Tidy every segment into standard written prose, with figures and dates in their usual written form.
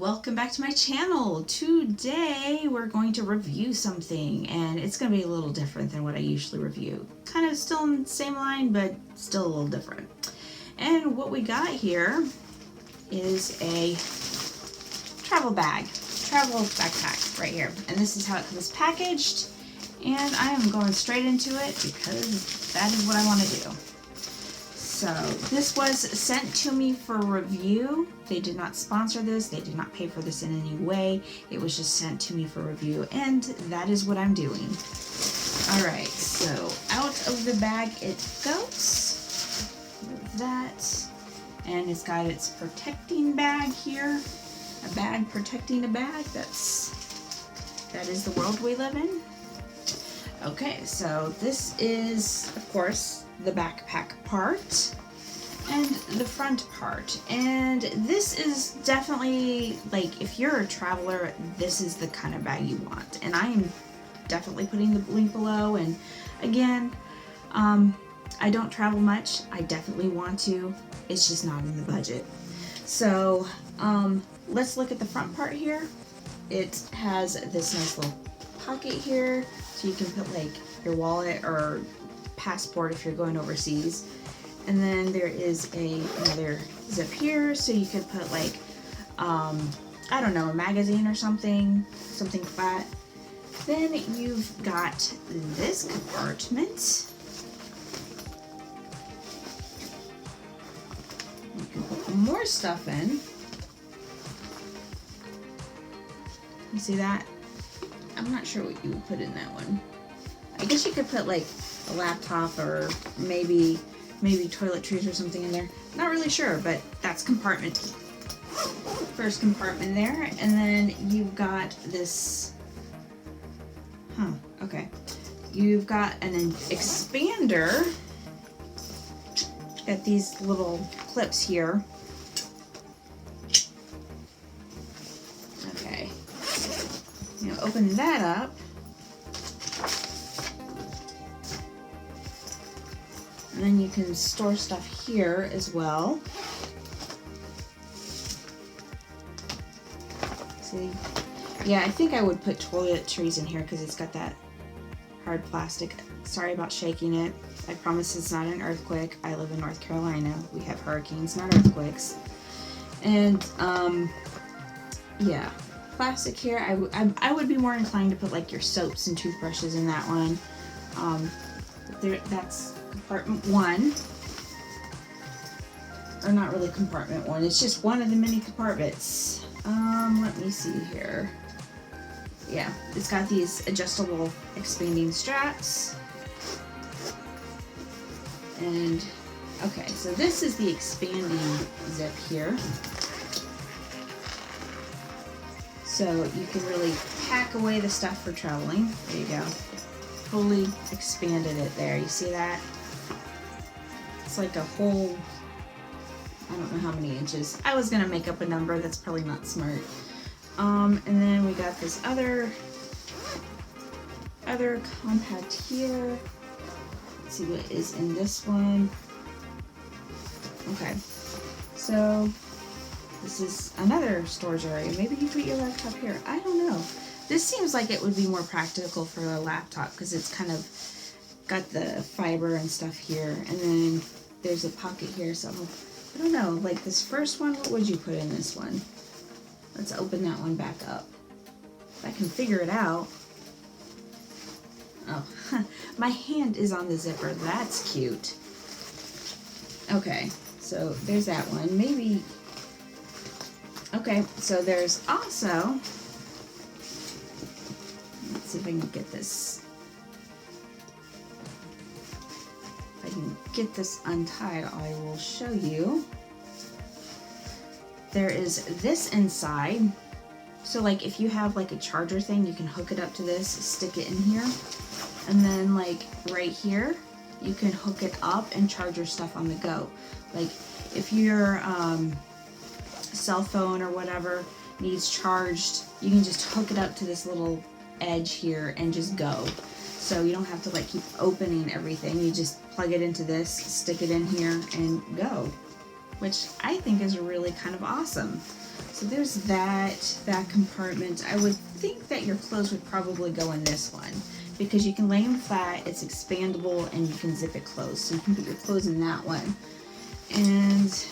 welcome back to my channel. Today we're going to review something and it's going to be a little different than what I usually review. Kind of still in the same line, but still a little different. And what we got here is a travel backpack right here. And this is how it comes packaged. And I am going straight into it because that is what I want to do. So this was sent to me for review. They did not sponsor this. They did not pay for this in any way. It was just sent to me for review, and that is what I'm doing. All right, so out of the bag it goes. With that, and it's got its protecting bag here. A bag protecting a bag. That is the world we live in. Okay, so this is, of course, the backpack part and the front part, and this is definitely, like, if you're a traveler, this is the kind of bag you want, and I am definitely putting the link below. And again, I don't travel much. I definitely want to, it's just not in the budget. So let's look at the front part here. It has this nice little pocket here, so you can put like your wallet or passport if you're going overseas. And then there is another zip here, so you could put like I don't know, a magazine or something flat. Then you've got this compartment. You can put more stuff in. You see that? I'm not sure what you would put in that one. I guess you could put like a laptop or maybe toiletries or something in there. Not really sure, but that's compartment. First compartment there, and then you've got this. Okay. You've got an expander. Got these little clips here. Okay. You open that up. And then you can store stuff here as well. See? Yeah, I think I would put toiletries in here because it's got that hard plastic. Sorry about shaking it. I promise it's not an earthquake. I live in North Carolina. We have hurricanes, not earthquakes. And, yeah. Plastic here. I would be more inclined to put like your soaps and toothbrushes in that one. That's compartment one, or not really compartment one, it's just one of the many compartments. Let me see here. Yeah, it's got these adjustable expanding straps. And okay, so this is the expanding zip here. So you can really pack away the stuff for traveling. There you go. Fully expanded it there. You see that? It's like a whole, I don't know how many inches. I was gonna make up a number, that's probably not smart. And then we got this other compact here. Let's see what is in this one. Okay, so this is another storage area. Maybe you put your laptop here. I don't know. This seems like it would be more practical for a laptop because it's kind of got the fiber and stuff here, and then there's a pocket here, so I don't know, like this first one, what would you put in this one? Let's open that one back up. If I can figure it out. Oh, my hand is on the zipper, that's cute. Okay, so there's that one. Maybe, okay, so there's also, let's see if I can get this. If I can get this untied, I will show you. There is this inside. So like if you have like a charger thing, you can hook it up to this, stick it in here. And then like right here, you can hook it up and charge your stuff on the go. Like if your cell phone or whatever needs charged, you can just hook it up to this little edge here and just go. So you don't have to like keep opening everything. You just plug it into this, stick it in here, and go. Which I think is really kind of awesome. So So there's that compartment. I would think that your clothes would probably go in this one because you can lay them flat, it's expandable, and you can zip it closed. So you can put your clothes in that one. And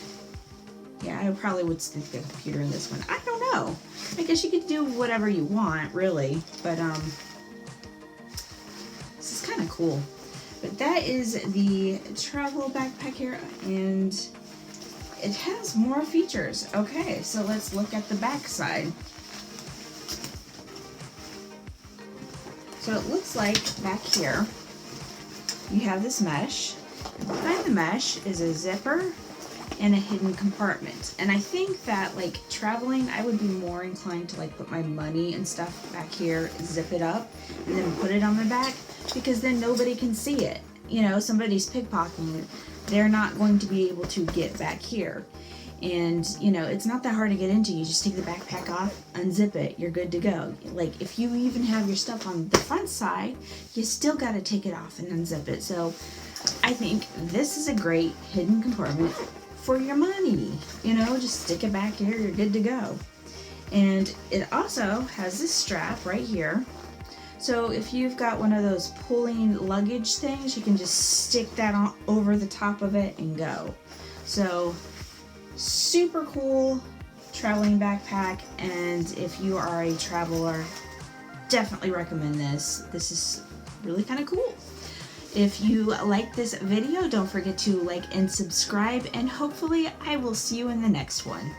yeah, I probably would stick the computer in this one. I don't know. I guess you could do whatever you want, really. But this is kind of cool. But that is the travel backpack here, and it has more features. Okay, so let's look at the back side. So it looks like back here, you have this mesh. Behind the mesh is a zipper and a hidden compartment. And I think that like traveling, I would be more inclined to like put my money and stuff back here, zip it up, and then put it on my back, because then nobody can see it. You know, somebody's pickpocketing it. They're not going to be able to get back here. And, you know, it's not that hard to get into. You just take the backpack off, unzip it, you're good to go. Like, if you even have your stuff on the front side, you still got to take it off and unzip it. So, I think this is a great hidden compartment for your money. You know, just stick it back here, you're good to go. And it also has this strap right here. So if you've got one of those pulling luggage things, you can just stick that on over the top of it and go. So super cool traveling backpack, and if you are a traveler, definitely recommend this. This is really kind of cool. If you like this video, don't forget to like and subscribe, and hopefully I will see you in the next one.